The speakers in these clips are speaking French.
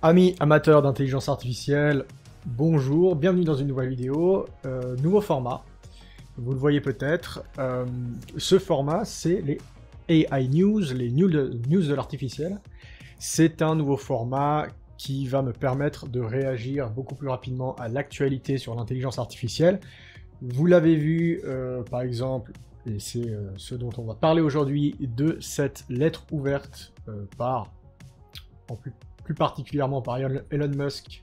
Amis amateurs d'intelligence artificielle, bonjour, bienvenue dans une nouvelle vidéo, nouveau format, vous le voyez peut-être, ce format c'est les AI News, les news de l'artificiel. C'est un nouveau format qui va me permettre de réagir beaucoup plus rapidement à l'actualité sur l'intelligence artificielle. Vous l'avez vu par exemple, et c'est ce dont on va parler aujourd'hui, de cette lettre ouverte plus particulièrement par Elon Musk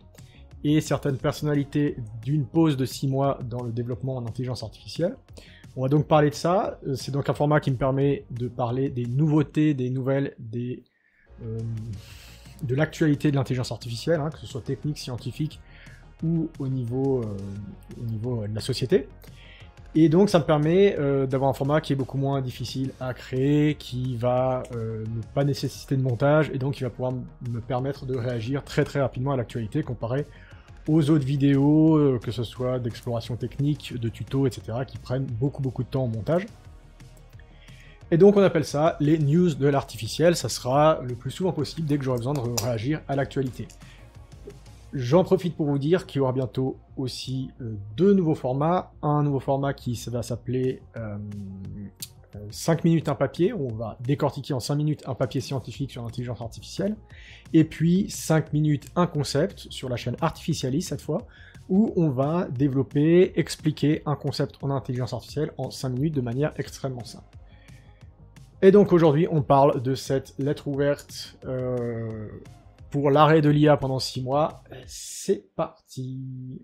et certaines personnalités d'une pause de 6 mois dans le développement en intelligence artificielle. On va donc parler de ça. C'est donc un format qui me permet de parler des nouveautés, des nouvelles, de l'actualité de l'intelligence artificielle, hein, que ce soit technique, scientifique ou au niveau de la société. Et donc ça me permet d'avoir un format qui est beaucoup moins difficile à créer, qui va ne pas nécessiter de montage, et donc qui va pouvoir me permettre de réagir très très rapidement à l'actualité comparé aux autres vidéos, que ce soit d'exploration technique, de tutos, etc., qui prennent beaucoup de temps en montage. Et donc on appelle ça les news de l'artificiel, ça sera le plus souvent possible dès que j'aurai besoin de réagir à l'actualité. J'en profite pour vous dire qu'il y aura bientôt aussi deux nouveaux formats. Un nouveau format qui va s'appeler 5 minutes un papier, où on va décortiquer en 5 minutes un papier scientifique sur l'intelligence artificielle. Et puis 5 minutes un concept sur la chaîne Artificialis cette fois, où on va développer, expliquer un concept en intelligence artificielle en 5 minutes de manière extrêmement simple. Et donc aujourd'hui on parle de cette lettre ouverte pour l'arrêt de l'IA pendant 6 mois, c'est parti.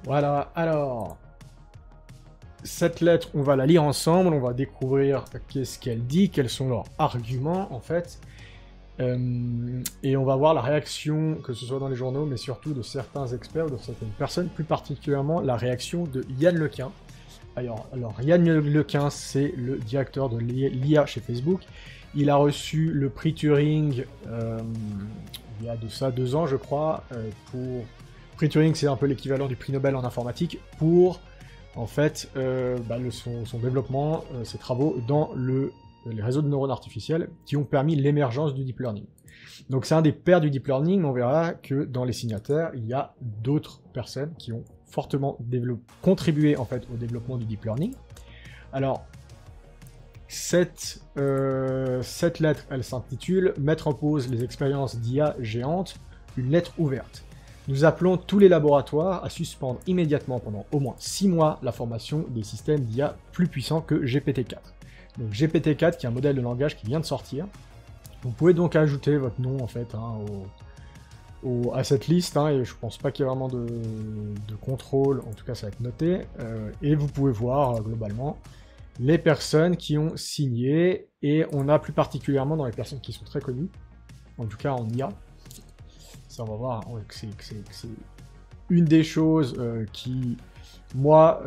Voilà, alors, cette lettre, on va la lire ensemble, on va découvrir qu'est-ce qu'elle dit, quels sont leurs arguments, en fait. Et on va voir la réaction, que ce soit dans les journaux, mais surtout de certains experts, de certaines personnes, plus particulièrement la réaction de Yann LeCun. Alors Yann LeCun, c'est le directeur de l'IA chez Facebook. Il a reçu le prix Turing il y a de ça 2 ans, je crois. Prix Turing, c'est un peu l'équivalent du prix Nobel en informatique, pour en fait son développement, ses travaux dans les réseaux de neurones artificiels qui ont permis l'émergence du deep learning. Donc c'est un des pères du deep learning, mais on verra que dans les signataires, il y a d'autres personnes qui ont fortement contribué en fait au développement du deep learning. Alors, cette lettre, elle s'intitule « Mettre en pause les expériences d'IA géantes, une lettre ouverte ». Nous appelons tous les laboratoires à suspendre immédiatement pendant au moins 6 mois la formation des systèmes d'IA plus puissants que GPT-4. Donc GPT-4 qui est un modèle de langage qui vient de sortir. Vous pouvez donc ajouter votre nom en fait à cette liste, hein, et je pense pas qu'il y ait vraiment de contrôle, en tout cas ça va être noté, et vous pouvez voir globalement les personnes qui ont signé, et on a plus particulièrement dans les personnes qui sont très connues, en tout cas en IA. Ça on va voir que c'est une des choses qui, moi,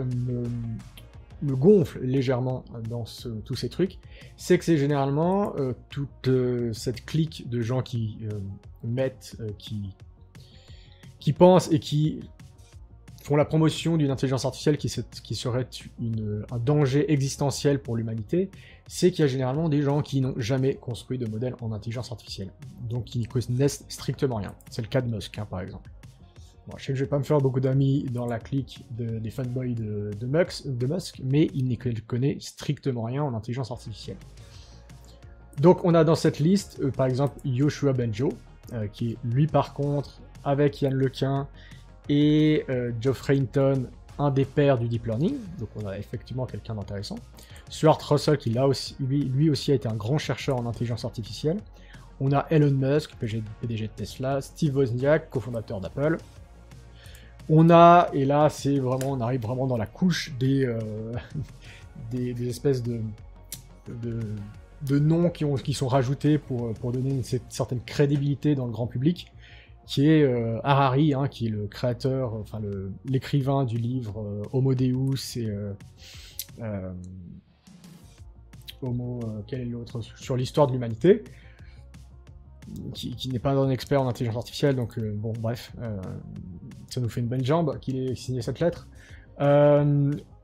me gonfle légèrement dans tous ces trucs, c'est que c'est généralement toute cette clique de gens qui qui pensent et qui font la promotion d'une intelligence artificielle qui serait un danger existentiel pour l'humanité, c'est qu'il y a généralement des gens qui n'ont jamais construit de modèle en intelligence artificielle, donc qui n'y connaissent strictement rien. C'est le cas de Musk, hein, par exemple. Bon, je sais que je vais pas me faire beaucoup d'amis dans la clique des fanboys de Musk, mais il n'y connaît strictement rien en intelligence artificielle. Donc on a dans cette liste, par exemple, Yoshua Bengio, qui est lui par contre, avec Yann LeCun et Geoffrey Hinton, un des pères du deep learning, donc on a effectivement quelqu'un d'intéressant. Stuart Russell, qui lui aussi a été un grand chercheur en intelligence artificielle. On a Elon Musk, PDG de Tesla, Steve Wozniak, cofondateur d'Apple. On a, et là c'est vraiment, on arrive vraiment dans la couche des espèces de noms qui sont rajoutés pour donner une certaine crédibilité dans le grand public, qui est Harari, hein, qui est le créateur, enfin l'écrivain du livre Homo Deus et quel est l'autre, sur l'histoire de l'humanité. qui n'est pas un expert en intelligence artificielle, donc bon, bref, ça nous fait une bonne jambe qu'il ait signé cette lettre.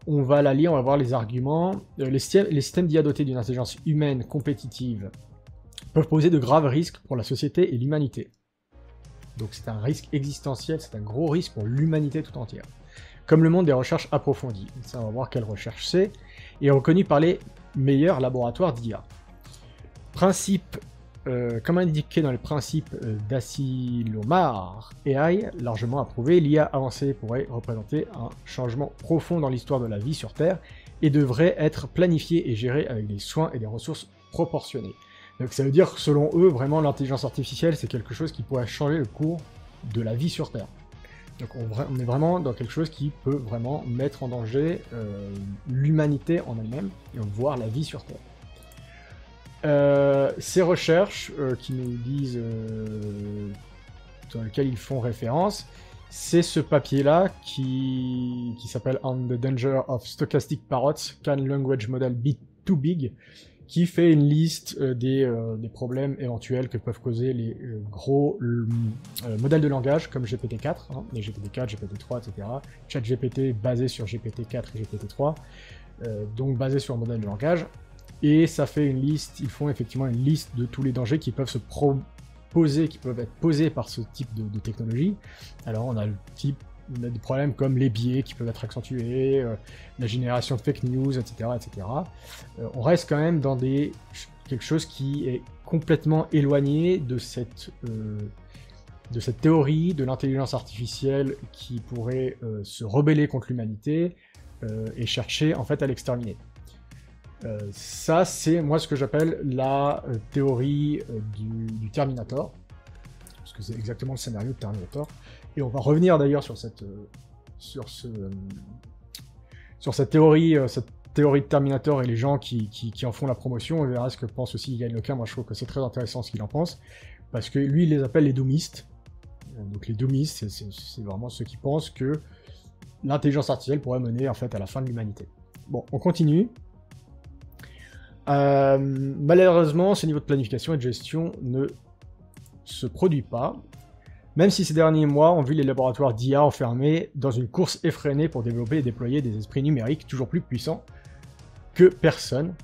On va la lire, on va voir les arguments. Les systèmes d'IA dotés d'une intelligence humaine compétitive peuvent poser de graves risques pour la société et l'humanité. Donc c'est un risque existentiel, c'est un gros risque pour l'humanité tout entière. Comme le monde des recherches approfondies. Ça, on va voir quelle recherche c'est. Et reconnu par les meilleurs laboratoires d'IA. Principe, comme indiqué dans les principes d'Asilomar AI, largement approuvé, l'IA avancée pourrait représenter un changement profond dans l'histoire de la vie sur Terre et devrait être planifiée et gérée avec des soins et des ressources proportionnés. Donc ça veut dire que selon eux, vraiment l'intelligence artificielle, c'est quelque chose qui pourrait changer le cours de la vie sur Terre. Donc on est vraiment dans quelque chose qui peut vraiment mettre en danger l'humanité en elle-même, et voire la vie sur Terre. Ces recherches qui nous disent, dans lesquelles ils font référence, c'est ce papier-là qui s'appelle On the Danger of Stochastic Parrots, Can Language Model Be Too Big, qui fait une liste des problèmes éventuels que peuvent causer les gros modèles de langage comme GPT-4, hein, les GPT-4, GPT-3, etc. ChatGPT basé sur GPT-4 et GPT-3, donc basé sur un modèle de langage. Et ça fait une liste, ils font effectivement une liste de tous les dangers qui peuvent se poser, qui peuvent être posés par ce type de technologie. Alors on a des problèmes comme les biais qui peuvent être accentués, la génération de fake news, etc. etc. On reste quand même dans quelque chose qui est complètement éloigné de cette théorie de l'intelligence artificielle qui pourrait se rebeller contre l'humanité et chercher en fait à l'exterminer. Ça, c'est moi ce que j'appelle la théorie du Terminator, parce que c'est exactement le scénario de Terminator. Et on va revenir d'ailleurs sur cette théorie de Terminator et les gens qui en font la promotion. On verra ce que pense aussi Yann Lequin. Moi, je trouve que c'est très intéressant ce qu'il en pense, parce que lui, il les appelle les doomistes. Donc les doomistes, c'est vraiment ceux qui pensent que l'intelligence artificielle pourrait mener en fait à la fin de l'humanité. Bon, on continue. Malheureusement, ce niveau de planification et de gestion ne se produit pas, même si ces derniers mois ont vu les laboratoires d'IA enfermés dans une course effrénée pour développer et déployer des esprits numériques toujours plus puissants que personne,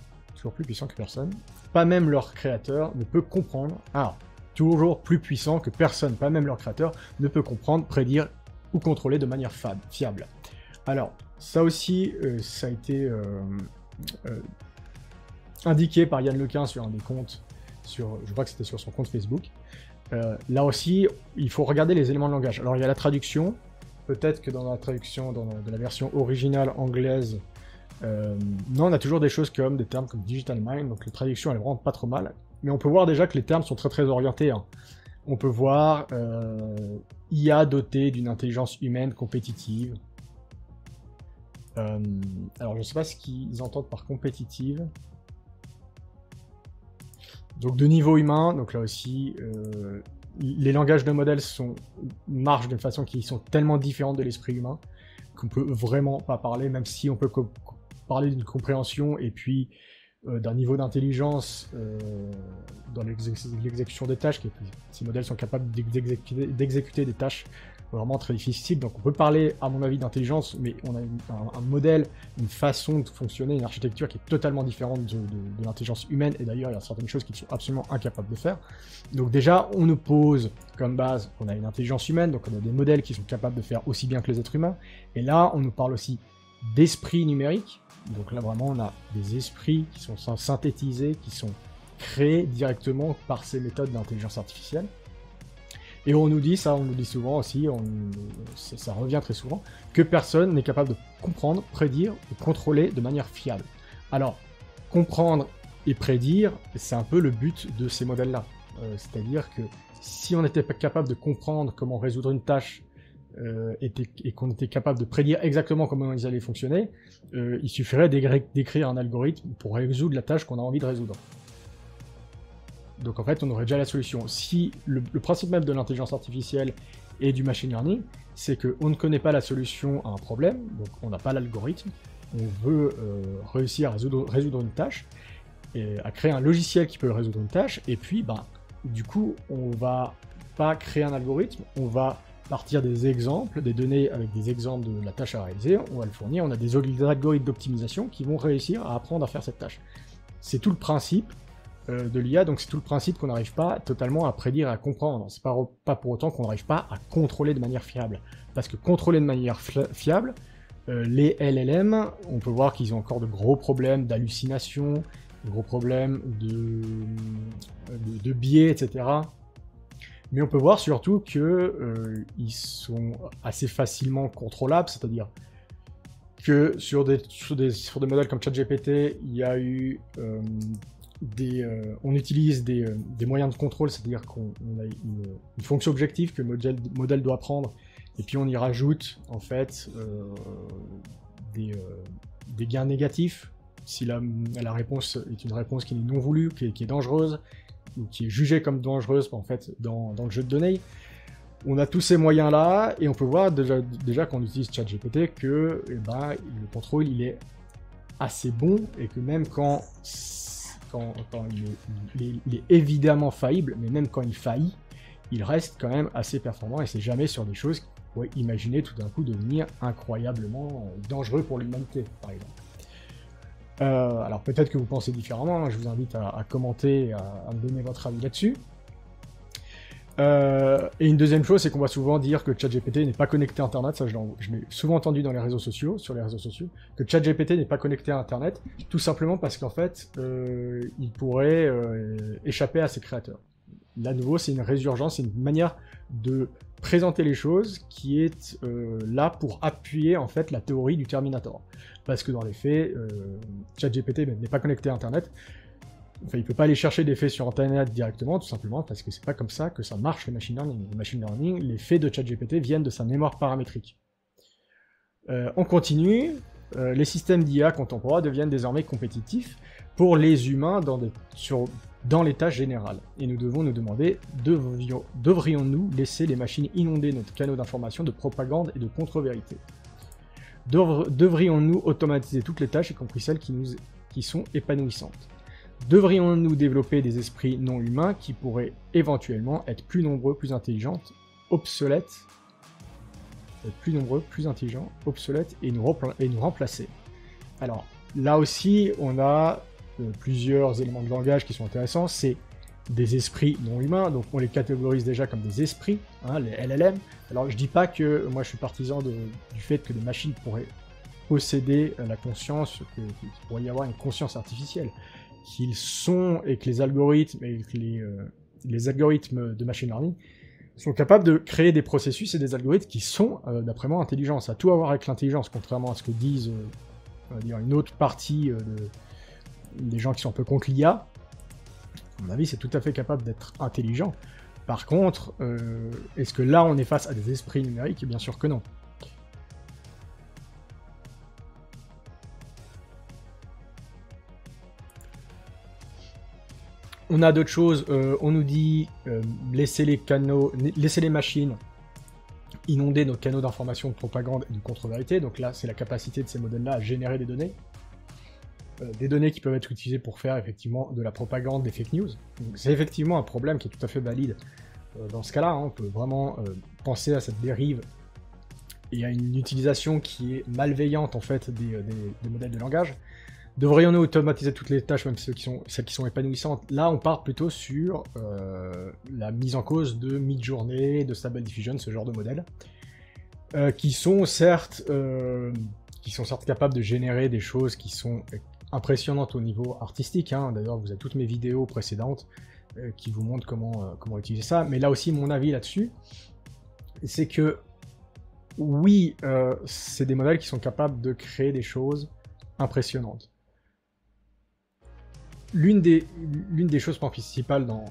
pas même leur créateur ne peut comprendre, toujours plus puissant que personne, pas même leur créateur ne peut comprendre, prédire ou contrôler de manière fiable. Alors, ça aussi, ça a été indiqué par Yann Lequin sur un des comptes, je crois que c'était sur son compte Facebook. Là aussi, il faut regarder les éléments de langage. Alors il y a la traduction, peut-être que dans la traduction de la version originale anglaise, non, on a toujours des choses comme des termes comme Digital Mind, donc la traduction elle est vraiment pas trop mal, mais on peut voir déjà que les termes sont très très orientés. Hein. On peut voir IA dotée d'une intelligence humaine compétitive. Alors je sais pas ce qu'ils entendent par compétitive. Donc de niveau humain, donc là aussi, les langages de modèles marchent d'une façon qui sont tellement différentes de l'esprit humain qu'on peut vraiment pas parler, même si on peut parler d'une compréhension et puis d'un niveau d'intelligence dans l'exécution des tâches. Ces modèles sont capables d'exécuter des tâches vraiment très difficiles. Donc on peut parler, à mon avis, d'intelligence, mais on a un modèle, une façon de fonctionner, une architecture qui est totalement différente de l'intelligence humaine, et d'ailleurs il y a certaines choses qu'ils sont absolument incapables de faire. Donc déjà, on nous pose comme base qu'on a une intelligence humaine, donc on a des modèles qui sont capables de faire aussi bien que les êtres humains, et là on nous parle aussi d'esprit numérique. Donc là vraiment on a des esprits qui sont synthétisés, qui sont créés directement par ces méthodes d'intelligence artificielle. Et on nous dit souvent aussi, ça revient très souvent, que personne n'est capable de comprendre, prédire ou contrôler de manière fiable. Alors, comprendre et prédire, c'est un peu le but de ces modèles-là. C'est-à-dire que si on était capable de comprendre comment résoudre une tâche et qu'on était capable de prédire exactement comment ils allaient fonctionner, il suffirait d'écrire un algorithme pour résoudre la tâche qu'on a envie de résoudre. Donc en fait, on aurait déjà la solution. Si le principe même de l'intelligence artificielle et du machine learning, c'est qu'on ne connaît pas la solution à un problème, donc on n'a pas l'algorithme, on veut réussir à résoudre une tâche, et à créer un logiciel qui peut résoudre une tâche, et puis du coup, on va pas créer un algorithme, on va partir des exemples, des données avec des exemples de la tâche à réaliser, on va le fournir, on a des algorithmes d'optimisation qui vont réussir à apprendre à faire cette tâche. C'est tout le principe de l'IA, donc c'est tout le principe qu'on n'arrive pas totalement à prédire et à comprendre. C'est pas pour autant qu'on n'arrive pas à contrôler de manière fiable. Parce que contrôler de manière fiable, les LLM, on peut voir qu'ils ont encore de gros problèmes d'hallucination, de gros problèmes de biais, etc. Mais on peut voir surtout que ils sont assez facilement contrôlables, c'est-à-dire que sur des modèles comme ChatGPT, il y a eu on utilise des moyens de contrôle, c'est-à-dire qu'on a une fonction objective que le modèle doit prendre, et puis on y rajoute en fait des gains négatifs si la réponse est une réponse qui est non voulue, qui est dangereuse, ou qui est jugée comme dangereuse en fait dans le jeu de données. On a tous ces moyens-là, et on peut voir déjà qu'on utilise ChatGPT que le contrôle il est assez bon, et que même quand il est évidemment faillible, mais même quand il faillit, il reste quand même assez performant, et c'est jamais sur des choses qui pourraient imaginer tout d'un coup devenir incroyablement dangereux pour l'humanité, par exemple. Alors peut-être que vous pensez différemment, je vous invite à commenter, à me donner votre avis là-dessus. Et une deuxième chose, c'est qu'on va souvent dire que ChatGPT n'est pas connecté à Internet, ça je l'ai souvent entendu dans les réseaux sociaux, que ChatGPT n'est pas connecté à Internet, tout simplement parce qu'en fait, il pourrait échapper à ses créateurs. Là, à nouveau, c'est une résurgence, c'est une manière de présenter les choses qui est là pour appuyer en fait la théorie du Terminator. Parce que dans les faits, ChatGPT n'est pas connecté à Internet. Enfin, il peut pas aller chercher des faits sur Internet directement, tout simplement parce que c'est pas comme ça que ça marche le machine learning. Le machine learning, les faits de ChatGPT viennent de sa mémoire paramétrique. On continue. Les systèmes d'IA contemporains deviennent désormais compétitifs pour les humains dans les tâches générales. Et nous devons nous demander, devrions-nous laisser les machines inonder notre canaux d'information de propagande et de contre-vérité? Devrions-nous automatiser toutes les tâches, y compris celles qui sont épanouissantes? Devrions-nous développer des esprits non humains qui pourraient éventuellement être plus nombreux, plus intelligents, obsolètes, et nous remplacer? Alors, là aussi, on a plusieurs éléments de langage qui sont intéressants. C'est des esprits non humains, donc on les catégorise déjà comme des esprits, hein, les LLM. Alors, je dis pas que moi je suis partisan du fait que les machines pourraient posséder la conscience, qu'il pourrait y avoir une conscience artificielle. Qu'ils sont, et que les algorithmes et que les algorithmes de machine learning sont capables de créer des processus et des algorithmes qui sont, d'après moi, intelligents. Ça a tout à voir avec l'intelligence, contrairement à ce que disent on va dire une autre partie des gens qui sont un peu contre l'IA. À mon avis, c'est tout à fait capable d'être intelligent. Par contre, est-ce que là, on est face à des esprits numériques? Bien sûr que non. On a d'autres choses, on nous dit laisser les machines inonder nos canaux d'information, de propagande et de contre-vérité. Donc là, c'est la capacité de ces modèles-là à générer des données. Des données qui peuvent être utilisées pour faire effectivement de la propagande, des fake news. C'est effectivement un problème qui est tout à fait valide. Dans ce cas-là, hein, on peut vraiment penser à cette dérive et à une utilisation qui est malveillante en fait des modèles de langage. Devrions-nous automatiser toutes les tâches, même celles qui sont épanouissantes? Là, on part plutôt sur la mise en cause de Midjourney, de Stable Diffusion, ce genre de modèles, qui sont certes capables de générer des choses qui sont impressionnantes au niveau artistique. Hein. D'ailleurs, vous avez toutes mes vidéos précédentes qui vous montrent comment utiliser ça. Mais là aussi, mon avis là-dessus, c'est que oui, c'est des modèles qui sont capables de créer des choses impressionnantes. L'une des choses principales dans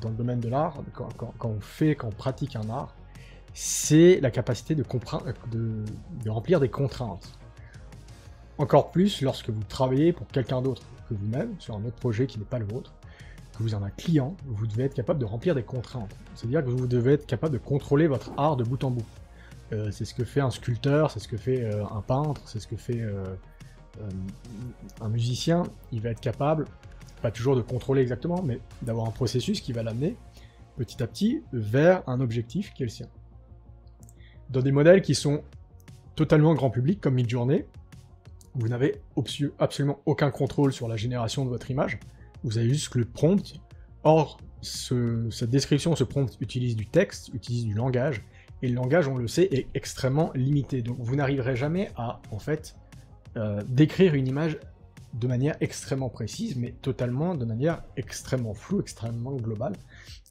le domaine de l'art, quand on pratique un art, c'est la capacité de remplir des contraintes. Encore plus lorsque vous travaillez pour quelqu'un d'autre que vous-même, sur un autre projet qui n'est pas le vôtre, que vous avez un client, vous devez être capable de remplir des contraintes. C'est-à-dire que vous devez être capable de contrôler votre art de bout en bout. C'est ce que fait un sculpteur, c'est ce que fait un peintre, c'est ce que fait un musicien. Il va être capable, pas toujours de contrôler exactement, mais d'avoir un processus qui va l'amener petit à petit vers un objectif qui est le sien. Dans des modèles qui sont totalement grand public, comme Midjourney, vous n'avez absolument aucun contrôle sur la génération de votre image, vous avez juste le prompt. Or, cette description, ce prompt utilise du texte, utilise du langage, et le langage, on le sait, est extrêmement limité. Donc vous n'arriverez jamais à, en fait, décrire une image de manière extrêmement précise, mais totalement de manière extrêmement floue, extrêmement globale,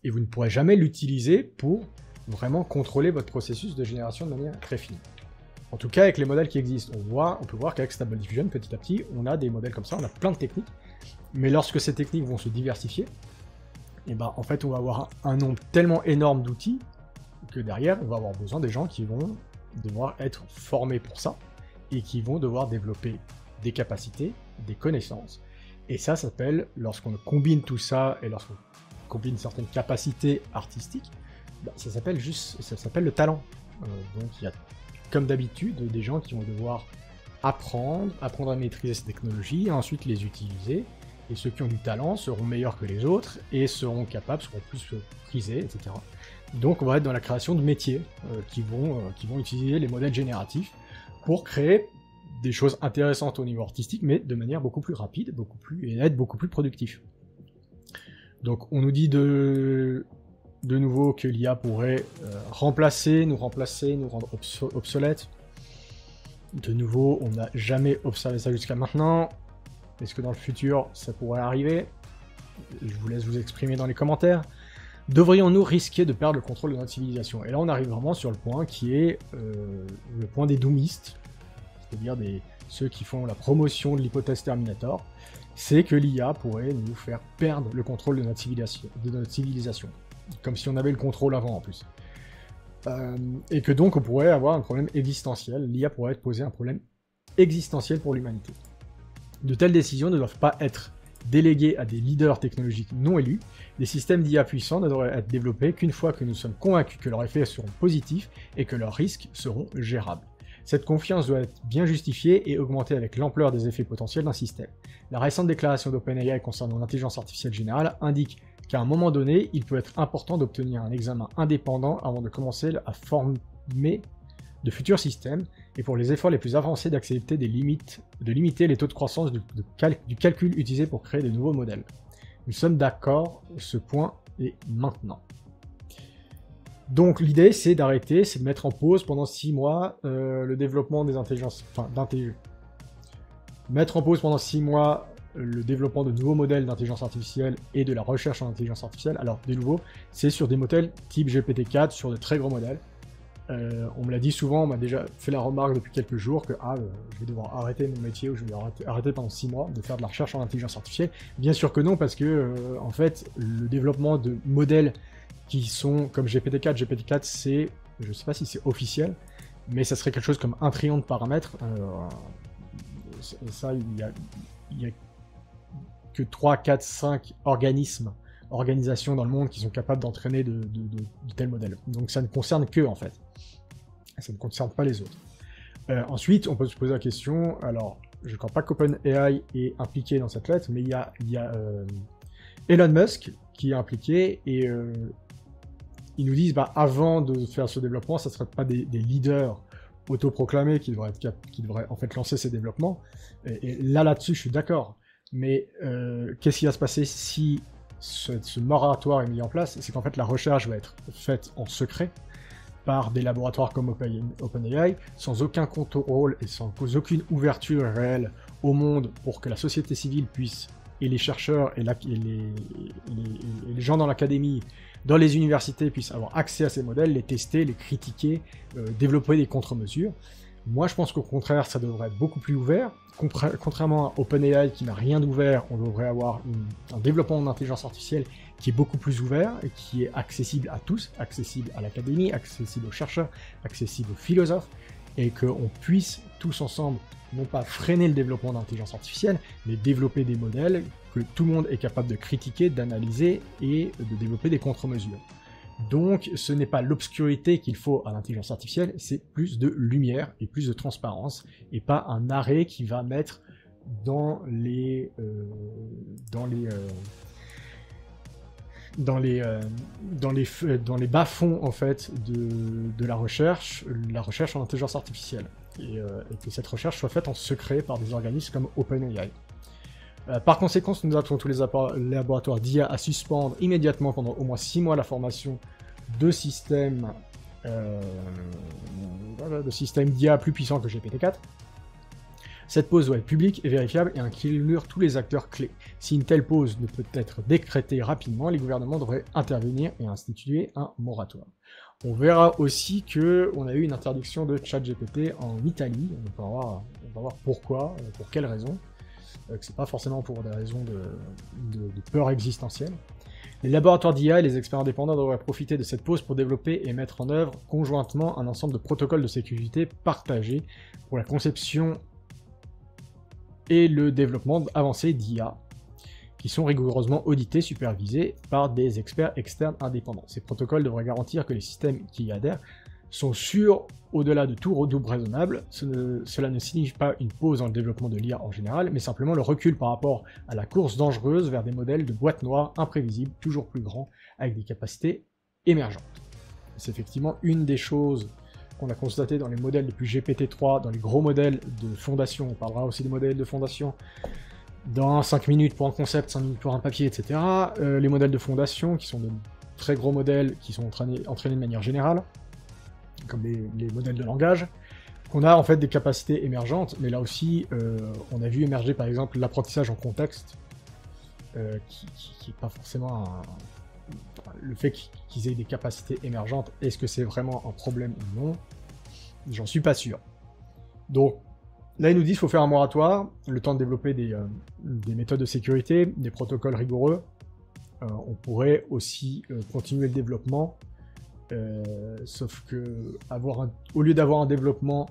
et vous ne pourrez jamais l'utiliser pour vraiment contrôler votre processus de génération de manière très fine. En tout cas, avec les modèles qui existent, on peut voir qu'avec Stable Diffusion, petit à petit, on a des modèles comme ça, on a plein de techniques, mais lorsque ces techniques vont se diversifier, et ben en fait on va avoir un nombre tellement énorme d'outils que derrière on va avoir besoin des gens qui vont devoir être formés pour ça et qui vont devoir développer des capacités, des connaissances. Et ça s'appelle, lorsqu'on combine tout ça et lorsqu'on combine certaines capacités artistiques, ben, ça s'appelle le talent. Donc il y a comme d'habitude des gens qui vont devoir apprendre à maîtriser ces technologies et ensuite les utiliser. Et ceux qui ont du talent seront meilleurs que les autres et seront capables, seront plus prisés, etc. Donc on va être dans la création de métiers qui vont utiliser les modèles génératifs pour créer des choses intéressantes au niveau artistique, mais de manière beaucoup plus rapide, et être beaucoup plus productif. Donc on nous dit de nouveau que l'IA pourrait nous rendre obsolètes. De nouveau, on n'a jamais observé ça jusqu'à maintenant. Est-ce que dans le futur, ça pourrait arriver? Je vous laisse vous exprimer dans les commentaires. Devrions-nous risquer de perdre le contrôle de notre civilisation? Et là, on arrive vraiment sur le point qui est le point des doomistes, c'est-à-dire ceux qui font la promotion de l'hypothèse Terminator. C'est que l'IA pourrait nous faire perdre le contrôle de notre civilisation. Comme si on avait le contrôle avant, en plus. Et que donc, on pourrait avoir un problème existentiel. L'IA pourrait poser un problème existentiel pour l'humanité. De telles décisions ne doivent pas être déléguées à des leaders technologiques non élus. Les systèmes d'IA puissants ne devraient être développés qu'une fois que nous sommes convaincus que leurs effets seront positifs et que leurs risques seront gérables. Cette confiance doit être bien justifiée et augmentée avec l'ampleur des effets potentiels d'un système. La récente déclaration d'OpenAI concernant l'intelligence artificielle générale indique qu'à un moment donné, il peut être important d'obtenir un examen indépendant avant de commencer à former de futurs systèmes, et pour les efforts les plus avancés d'accepter de limiter les taux de croissance du calcul utilisé pour créer de nouveaux modèles. Nous sommes d'accord, ce point est maintenant. Donc l'idée c'est d'arrêter, c'est de mettre en pause pendant 6 mois le développement des intelligences, mettre en pause pendant 6 mois le développement de nouveaux modèles d'intelligence artificielle et de la recherche en intelligence artificielle. Alors de nouveau, c'est sur des modèles type GPT-4, sur de très gros modèles. On me l'a dit souvent, on m'a déjà fait la remarque depuis quelques jours que je vais devoir arrêter mon métier ou je vais arrêter pendant 6 mois de faire de la recherche en intelligence artificielle. Bien sûr que non, parce que en fait, le développement de modèles qui sont comme GPT-4, GPT-4 c'est, je sais pas si c'est officiel, mais ça serait quelque chose comme 1 trillion de paramètres. Et ça, il y a que 3, 4, 5 organisations dans le monde qui sont capables d'entraîner de tels modèles. Donc ça ne concerne qu'eux en fait. Ça ne concerne pas les autres. Ensuite, on peut se poser la question, alors je ne crois pas qu'OpenAI est impliqué dans cette lettre, mais il y a Elon Musk qui est impliqué, et ils nous disent, avant de faire ce développement, ça ne serait pas des leaders autoproclamés qui devraient en fait lancer ces développements. Et là-dessus, je suis d'accord. Mais qu'est-ce qui va se passer si ce moratoire est mis en place? C'est qu'en fait, la recherche va être faite en secret par des laboratoires comme OpenAI, sans aucun contrôle et sans aucune ouverture réelle au monde pour que la société civile puisse, et les chercheurs et les gens dans l'académie, dans les universités puissent avoir accès à ces modèles, les tester, les critiquer, développer des contre-mesures. Moi, je pense qu'au contraire, ça devrait être beaucoup plus ouvert. Contrairement à OpenAI qui n'a rien d'ouvert, on devrait avoir un développement d'intelligence artificielle qui est beaucoup plus ouvert et qui est accessible à tous, accessible à l'académie, accessible aux chercheurs, accessible aux philosophes, et qu'on puisse tous ensemble, non pas freiner le développement d'intelligence artificielle, mais développer des modèles que tout le monde est capable de critiquer, d'analyser et de développer des contre-mesures. Donc ce n'est pas l'obscurité qu'il faut à l'intelligence artificielle, c'est plus de lumière et plus de transparence, et pas un arrêt qui va mettre dans les bas-fonds en fait de la recherche en intelligence artificielle, et que cette recherche soit faite en secret par des organismes comme OpenAI. Par conséquent, nous appelons tous les laboratoires d'IA à suspendre immédiatement pendant au moins 6 mois la formation de systèmes d'IA plus puissants que GPT-4. Cette pause doit être publique et vérifiable et inclure tous les acteurs clés. Si une telle pause ne peut être décrétée rapidement, les gouvernements devraient intervenir et instituer un moratoire. On verra aussi qu'on a eu une interdiction de ChatGPT en Italie. On va voir pourquoi, pour quelles raisons. Que c'est pas forcément pour des raisons de peur existentielle. Les laboratoires d'IA et les experts indépendants devraient profiter de cette pause pour développer et mettre en œuvre conjointement un ensemble de protocoles de sécurité partagés pour la conception et le développement avancé d'IA, qui sont rigoureusement audités, supervisés par des experts externes indépendants. Ces protocoles devraient garantir que les systèmes qui y adhèrent sont sûrs au-delà de tout doute raisonnable. Cela ne signifie pas une pause dans le développement de l'IA en général, mais simplement le recul par rapport à la course dangereuse vers des modèles de boîtes noires imprévisibles, toujours plus grands, avec des capacités émergentes. C'est effectivement une des choses qu'on a constaté dans les modèles depuis GPT-3, dans les gros modèles de fondation. On parlera aussi des modèles de fondation dans 5 minutes pour un concept, 5 minutes pour un papier, etc. Les modèles de fondation, qui sont de très gros modèles, qui sont entraînés de manière générale, comme les modèles de langage, qu'on a en fait des capacités émergentes, mais là aussi, on a vu émerger par exemple l'apprentissage en contexte, qui n'est pas forcément le fait qu'ils aient des capacités émergentes, est-ce que c'est vraiment un problème ou non? J'en suis pas sûr. Donc, là, ils nous disent qu'il faut faire un moratoire, le temps de développer des méthodes de sécurité, des protocoles rigoureux. On pourrait aussi continuer le développement, sauf que au lieu d'avoir un développement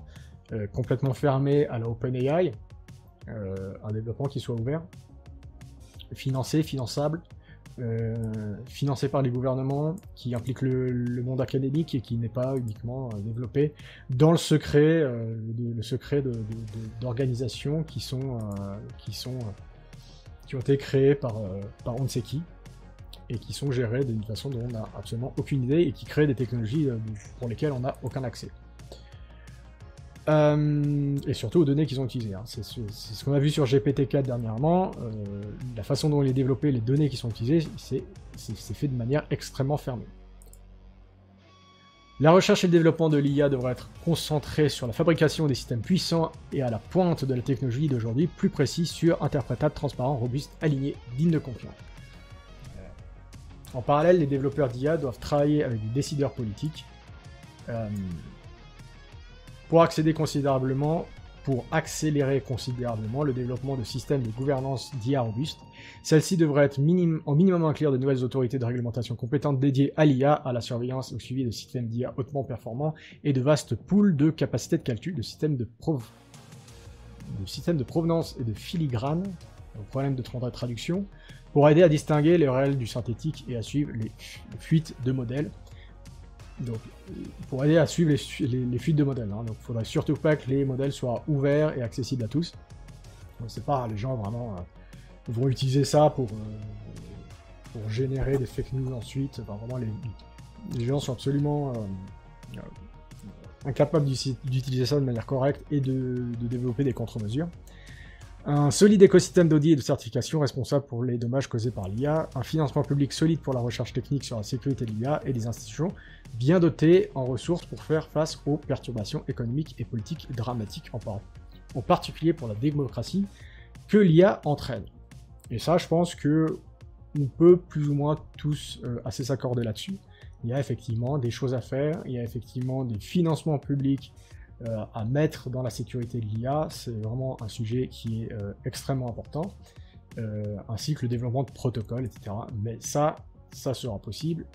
complètement fermé à la OpenAI, un développement qui soit ouvert, finançable, financé par les gouvernements, qui implique le monde académique et qui n'est pas uniquement développé dans le secret, d'organisations qui ont été créées par on ne sait qui, et qui sont gérées d'une façon dont on n'a absolument aucune idée et qui créent des technologies pour lesquelles on n'a aucun accès. Et surtout aux données qu'ils ont utilisées. Hein. C'est ce qu'on a vu sur GPT-4 dernièrement. La façon dont il est développé, les données qui sont utilisées, c'est fait de manière extrêmement fermée. La recherche et le développement de l'IA devraient être concentrés sur la fabrication des systèmes puissants et à la pointe de la technologie d'aujourd'hui, plus précis, sûrs, interprétables, transparents, robustes, alignés, dignes de confiance. En parallèle, les développeurs d'IA doivent travailler avec des décideurs politiques pour accélérer considérablement le développement de systèmes de gouvernance d'IA robustes. Celle-ci devrait être en minimum inclure de nouvelles autorités de réglementation compétentes dédiées à l'IA, à la surveillance et au suivi de systèmes d'IA hautement performants et de vastes pools de capacités de calcul, de systèmes de provenance et de filigrane, problème de traduction, pour aider à distinguer le réel du synthétique et à suivre les fuites de modèles. Donc, pour aider à suivre les fuites de modèles. Hein. Donc, il faudrait surtout pas que les modèles soient ouverts et accessibles à tous. Donc, c'est pas, les gens vraiment vont utiliser ça pour générer des fake news ensuite. Enfin, vraiment, les gens sont absolument incapables d'utiliser ça de manière correcte et de développer des contre-mesures. Un solide écosystème d'audit et de certification responsable pour les dommages causés par l'IA, un financement public solide pour la recherche technique sur la sécurité de l'IA et des institutions bien dotées en ressources pour faire face aux perturbations économiques et politiques dramatiques, en particulier pour la démocratie, que l'IA entraîne. Et ça, je pense que on peut plus ou moins tous assez s'accorder là-dessus. Il y a effectivement des choses à faire, il y a effectivement des financements publics à mettre dans la sécurité de l'IA, c'est vraiment un sujet qui est extrêmement important, ainsi que le développement de protocoles, etc. Mais ça sera possible.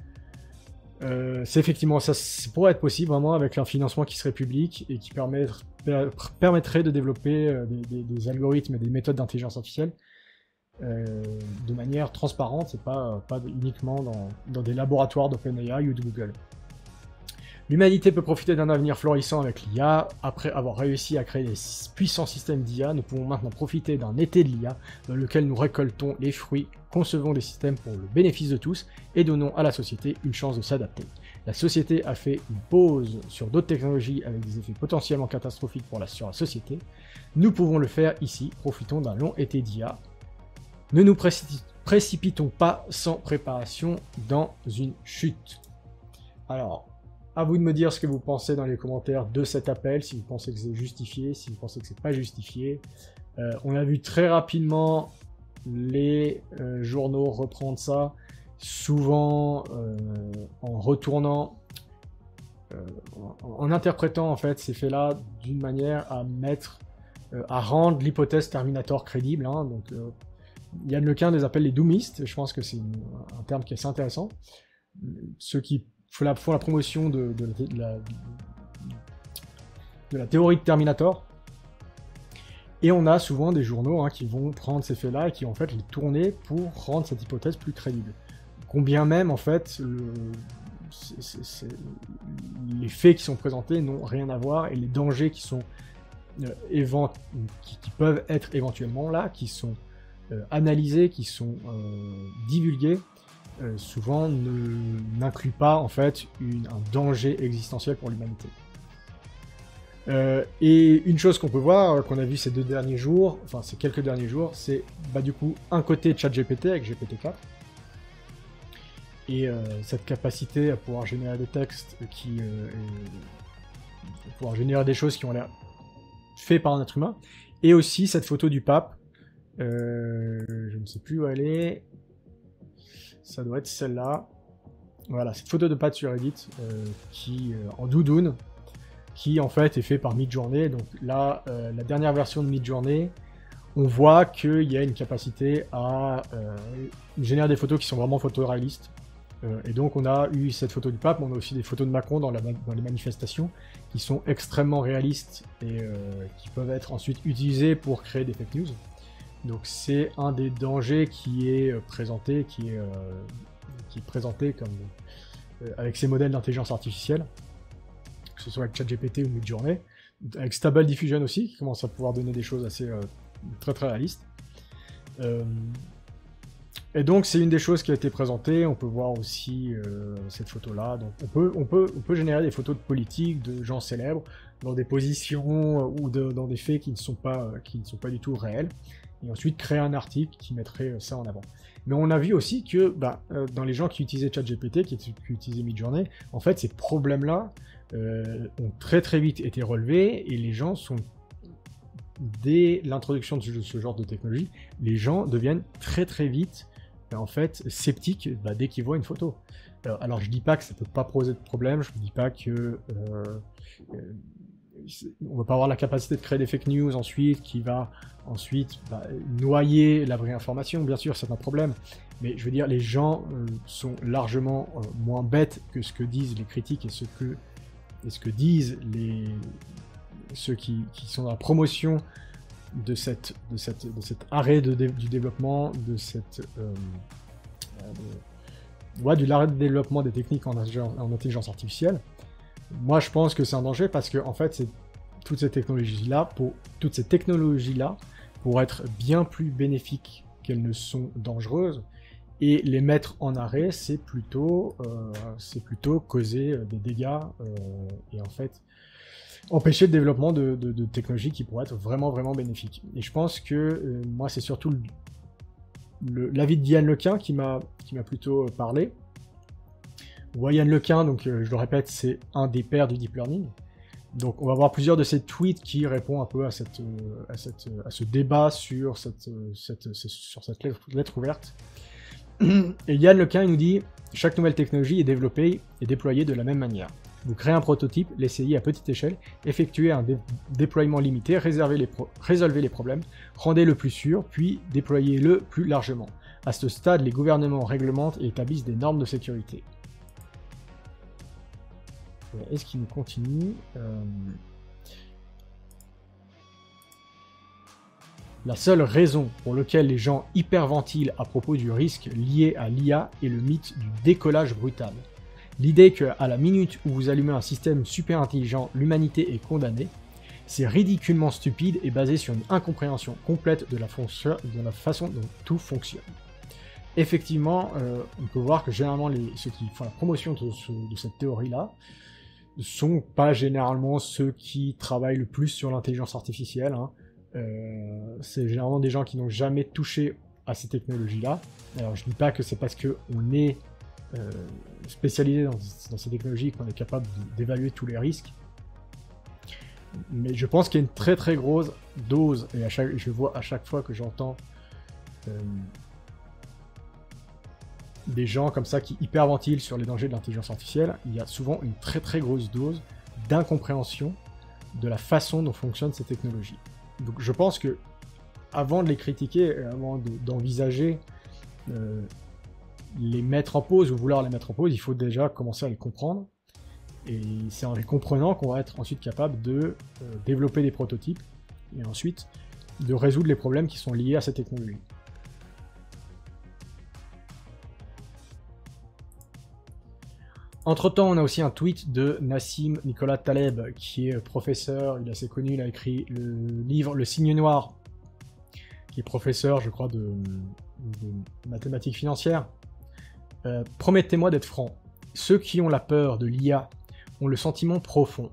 C'est effectivement, ça pourrait être possible vraiment avec un financement qui serait public et qui permettrait de développer des algorithmes et des méthodes d'intelligence artificielle de manière transparente et pas uniquement dans des laboratoires d'OpenAI ou de Google. L'humanité peut profiter d'un avenir florissant avec l'IA. Après avoir réussi à créer des puissants systèmes d'IA, nous pouvons maintenant profiter d'un été de l'IA dans lequel nous récoltons les fruits, concevons des systèmes pour le bénéfice de tous et donnons à la société une chance de s'adapter. La société a fait une pause sur d'autres technologies avec des effets potentiellement catastrophiques sur la société. Nous pouvons le faire ici, profitons d'un long été d'IA. Ne nous précipitons pas sans préparation dans une chute. Alors, à vous de me dire ce que vous pensez dans les commentaires de cet appel, si vous pensez que c'est justifié, si vous pensez que c'est pas justifié. On a vu très rapidement les journaux reprendre ça, souvent en retournant, en interprétant en fait ces faits-là d'une manière à rendre l'hypothèse Terminator crédible. Hein. Donc, Yann Lequin les appelle les doomistes, je pense que c'est un terme qui est assez intéressant. Ceux qui font la promotion de la théorie de Terminator. Et on a souvent des journaux qui vont prendre ces faits-là et qui en fait les tourner pour rendre cette hypothèse plus crédible. Combien même en fait les faits qui sont présentés n'ont rien à voir et les dangers qui sont qui peuvent être éventuellement là, qui sont analysés, qui sont divulgués, souvent n'incluent pas en fait un danger existentiel pour l'humanité. Et une chose qu'on peut voir, qu'on a vu ces quelques derniers jours, c'est du coup un côté ChatGPT avec GPT-4, et cette capacité à pouvoir générer des textes pouvoir générer des choses qui ont l'air faites par un être humain, et aussi cette photo du pape, je ne sais plus où elle est, ça doit être celle-là, voilà, cette photo de pape sur Reddit, en doudoune, qui en fait est fait par Midjourney. Donc là, la dernière version de Midjourney, on voit qu'il y a une capacité à générer des photos qui sont vraiment photoréalistes. Et donc on a eu cette photo du pape, mais on a aussi des photos de Macron dans les manifestations, qui sont extrêmement réalistes et qui peuvent être ensuite utilisées pour créer des fake news. Donc c'est un des dangers qui est présenté, qui est présenté comme avec ces modèles d'intelligence artificielle, que ce soit avec ChatGPT ou Midjourney, avec Stable Diffusion aussi, qui commence à pouvoir donner des choses assez très très réalistes. Et donc c'est une des choses qui a été présentée. On peut voir aussi cette photo-là. Donc on peut générer des photos de politiques, de gens célèbres, dans des positions ou dans des faits qui ne sont pas du tout réels, et ensuite créer un article qui mettrait ça en avant. Mais on a vu aussi que dans les gens qui utilisaient ChatGPT, qui utilisaient Midjourney, en fait ces problèmes-là ont très très vite été relevés, et les gens sont, dès l'introduction de ce genre de technologie, les gens deviennent très très vite en fait sceptiques dès qu'ils voient une photo. Alors je dis pas que ça peut pas poser de problème, je ne dis pas que on va pas avoir la capacité de créer des fake news ensuite, qui va ensuite noyer la vraie information, bien sûr c'est un problème, mais je veux dire les gens sont largement moins bêtes que ce que disent les critiques et ce que disent ceux qui sont dans la promotion de cet arrêt du développement, de l'arrêt de développement des techniques en intelligence artificielle. Moi, je pense que c'est un danger parce que, en fait, toutes ces technologies-là, pour être bien plus bénéfiques qu'elles ne sont dangereuses, et les mettre en arrêt, c'est plutôt causer des dégâts et en fait empêcher le développement de technologies qui pourraient être vraiment vraiment bénéfiques. Et je pense que moi c'est surtout l'avis de Yann Lequin qui m'a plutôt parlé. Yann Lequin, donc je le répète, c'est un des pères du deep learning. Donc on va voir plusieurs de ces tweets qui répondent un peu à ce débat sur cette lettre ouverte. Et Yann Lequin nous dit « Chaque nouvelle technologie est développée et déployée de la même manière. Vous créez un prototype, l'essayez à petite échelle, effectuez un déploiement limité, résolvez les problèmes, rendez-le plus sûr, puis déployez-le plus largement. À ce stade, les gouvernements réglementent et établissent des normes de sécurité. » Est-ce qu'il nous continue La seule raison pour laquelle les gens hyperventilent à propos du risque lié à l'IA est le mythe du décollage brutal. L'idée qu'à la minute où vous allumez un système super intelligent, l'humanité est condamnée, c'est ridiculement stupide et basé sur une incompréhension complète de la façon dont tout fonctionne. Effectivement, on peut voir que généralement ceux qui font la promotion de cette théorie-là ne sont pas généralement ceux qui travaillent le plus sur l'intelligence artificielle. Hein. C'est généralement des gens qui n'ont jamais touché à ces technologies-là. Alors je dis pas que c'est parce qu'on est spécialisé dans ces technologies qu'on est capable d'évaluer tous les risques. Mais je pense qu'il y a une très très grosse dose, et je vois à chaque fois que j'entends des gens comme ça qui hyperventilent sur les dangers de l'intelligence artificielle, il y a souvent une très très grosse dose d'incompréhension de la façon dont fonctionnent ces technologies. Donc je pense que avant de les critiquer, avant d'envisager les mettre en pause ou vouloir les mettre en pause, il faut déjà commencer à les comprendre. Et c'est en les comprenant qu'on va être ensuite capable de développer des prototypes et ensuite de résoudre les problèmes qui sont liés à ces technologies. Entre-temps, on a aussi un tweet de Nassim Nicolas Taleb, qui est professeur, il est assez connu, il a écrit le livre Le Signe Noir, qui est professeur, je crois, de mathématiques financières. Promettez-moi d'être franc. Ceux qui ont la peur de l'IA ont le sentiment profond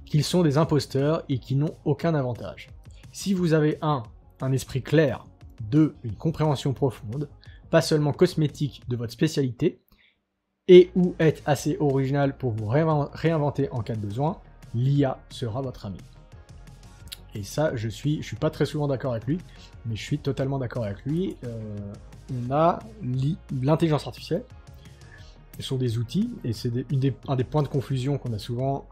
qu'ils sont des imposteurs et qui n'ont aucun avantage. Si vous avez un esprit clair, 2, une compréhension profonde, pas seulement cosmétique de votre spécialité, et ou êtes assez original pour vous réinventer en cas de besoin, l'IA sera votre ami. Et ça, je suis pas très souvent d'accord avec lui, mais je suis totalement d'accord avec lui. On a l'intelligence artificielle, ce sont des outils, et c'est un des points de confusion qu'on a souvent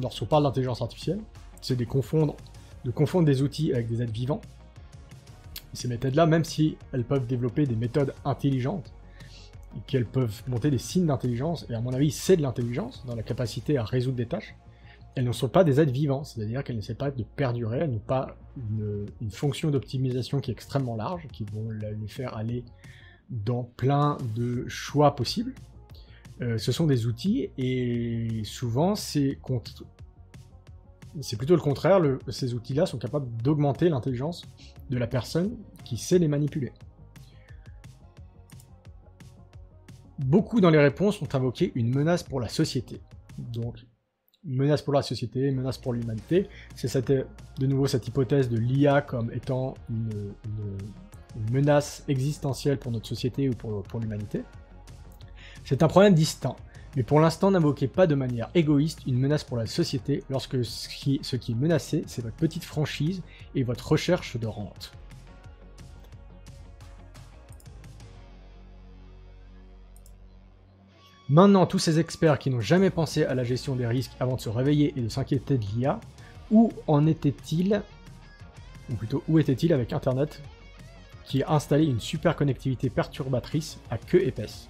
lorsqu'on parle d'intelligence artificielle, c'est de confondre des outils avec des êtres vivants. Et ces méthodes-là, même si elles peuvent développer des méthodes intelligentes, et qu'elles peuvent monter des signes d'intelligence, et à mon avis c'est de l'intelligence, dans la capacité à résoudre des tâches, elles ne sont pas des êtres vivants, c'est-à-dire qu'elles n'essaient pas de perdurer, elles n'ont pas une fonction d'optimisation qui est extrêmement large, qui vont les faire aller dans plein de choix possibles. Ce sont des outils, et souvent c'est plutôt le contraire, ces outils-là sont capables d'augmenter l'intelligence de la personne qui sait les manipuler. Beaucoup dans les réponses ont invoqué une menace pour la société. Donc, menace pour la société, menace pour l'humanité. C'est de nouveau cette hypothèse de l'IA comme étant une menace existentielle pour notre société ou pour l'humanité. C'est un problème distinct, mais pour l'instant n'invoquez pas de manière égoïste une menace pour la société lorsque ce qui est menacé, c'est votre petite franchise et votre recherche de rente. Maintenant, tous ces experts qui n'ont jamais pensé à la gestion des risques avant de se réveiller et de s'inquiéter de l'IA, où était-il avec Internet, qui a installé une super connectivité perturbatrice à queue épaisse?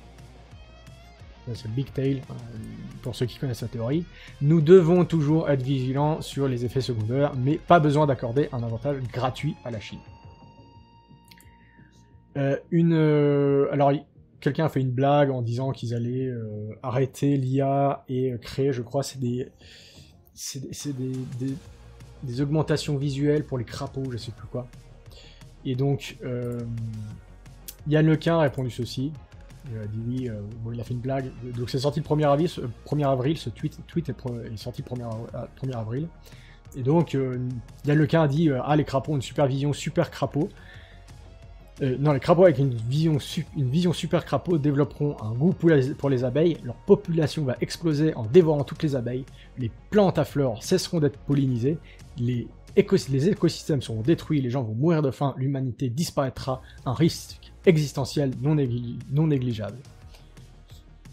C'est le Big Tail, pour ceux qui connaissent la théorie. Nous devons toujours être vigilants sur les effets secondaires, mais pas besoin d'accorder un avantage gratuit à la Chine. Alors, quelqu'un a fait une blague en disant qu'ils allaient arrêter l'IA et créer, je crois, c'est des augmentations visuelles pour les crapauds, je sais plus quoi. Et donc, Yann Lequin a répondu ceci. Il a dit oui, bon, il a fait une blague. Donc c'est sorti le 1er avril, ce tweet est sorti le 1er avril. Et donc, Yann Lequin a dit ah, les crapauds ont une supervision super crapaud. Non, les crapauds avec une vision super crapaud développeront un goût pour les abeilles, leur population va exploser en dévorant toutes les abeilles, les plantes à fleurs cesseront d'être pollinisées, les écosystèmes seront détruits, les gens vont mourir de faim, l'humanité disparaîtra, un risque existentiel non négligeable.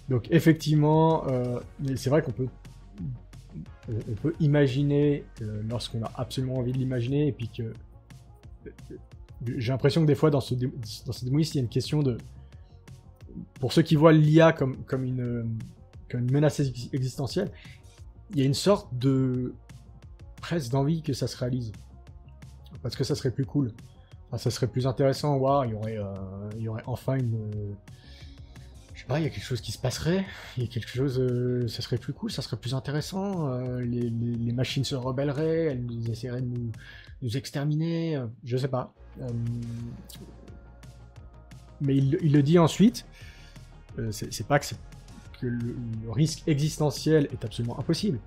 Donc effectivement, c'est vrai qu'on peut imaginer lorsqu'on a absolument envie de l'imaginer, et puis que j'ai l'impression que des fois dans ce démonisme, il y a une question de... Pour ceux qui voient l'IA comme une menace existentielle, il y a une sorte de... presque d'envie que ça se réalise. Parce que ça serait plus cool. Enfin, ça serait plus intéressant, wow, il y aurait enfin une... je sais pas, il y a quelque chose qui se passerait, il y a quelque chose, ça serait plus cool, ça serait plus intéressant, les machines se rebelleraient, elles nous essaieraient de nous exterminer, je sais pas. Mais il le dit ensuite, c'est pas que, que le risque existentiel est absolument impossible,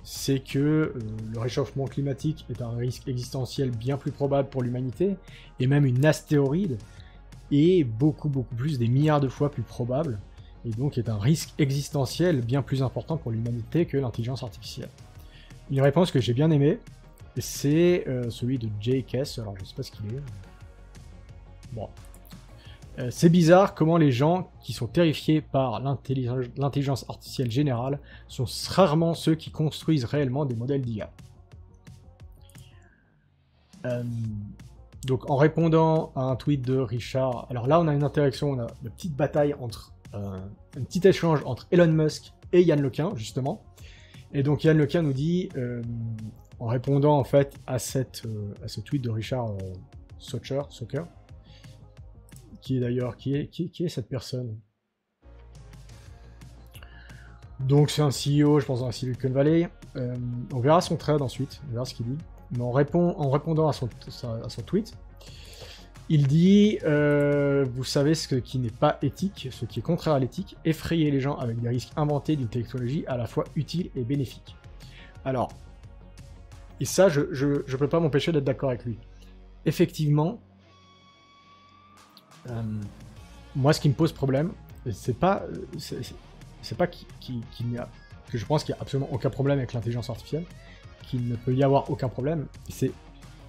c'est que le réchauffement climatique est un risque existentiel bien plus probable pour l'humanité, et même une astéroïde est beaucoup plus, des milliards de fois plus probable, et donc est un risque existentiel bien plus important pour l'humanité que l'intelligence artificielle. Une réponse que j'ai bien aimée, c'est celui de Jay Kess, alors je sais pas ce qu'il est. Bon. C'est bizarre comment les gens qui sont terrifiés par l'intelligence artificielle générale sont rarement ceux qui construisent réellement des modèles d'IA. Donc en répondant à un tweet de Richard, alors là on a une interaction, on a une petite bataille entre, un petit échange entre Elon Musk et Yann Lequin justement, et donc Yann Lequin nous dit, en répondant en fait à ce tweet de Richard Soccer, qui est d'ailleurs, qui est cette personne? Donc c'est un CEO, je pense, dans la Silicon Valley. On verra son thread ensuite, on verra ce qu'il dit. Mais en répondant à son tweet, il dit vous savez ce qui n'est pas éthique, ce qui est contraire à l'éthique, effrayer les gens avec des risques inventés d'une technologie à la fois utile et bénéfique. Alors, et ça, je peux pas m'empêcher d'être d'accord avec lui. Effectivement, moi, ce qui me pose problème, c'est pas qu'il n'y a, que je pense qu'il n'y a absolument aucun problème avec l'intelligence artificielle, qu'il ne peut y avoir aucun problème. C'est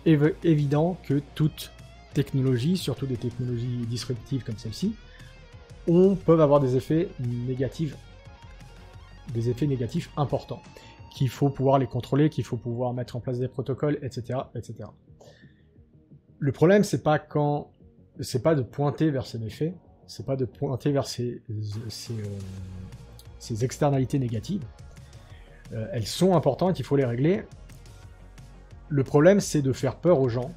évident que toute technologie, surtout des technologies disruptives comme celle-ci, peuvent avoir des effets négatifs importants, qu'il faut pouvoir les contrôler, qu'il faut pouvoir mettre en place des protocoles, etc., etc. Le problème, c'est pas de pointer vers ces méfaits, c'est pas de pointer vers ces externalités négatives. Elles sont importantes, il faut les régler. Le problème, c'est de faire peur aux gens,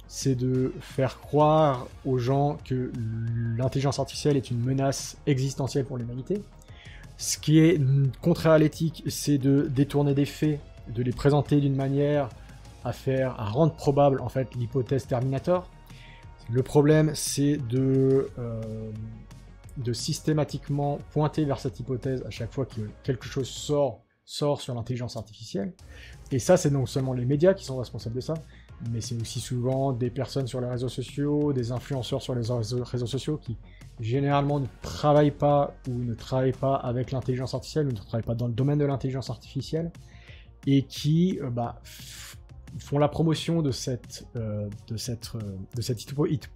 c'est de faire croire aux gens que l'intelligence artificielle est une menace existentielle pour l'humanité. Ce qui est contraire à l'éthique, c'est de détourner des faits, de les présenter d'une manière à rendre probable en fait l'hypothèse Terminator. Le problème, c'est de systématiquement pointer vers cette hypothèse à chaque fois que quelque chose sort sur l'intelligence artificielle. Et ça, c'est non seulement les médias qui sont responsables de ça, mais c'est aussi souvent des personnes sur les réseaux sociaux, des influenceurs sur les réseaux sociaux qui généralement ne travaillent pas avec l'intelligence artificielle ou ne travaillent pas dans le domaine de l'intelligence artificielle et qui font la promotion de cette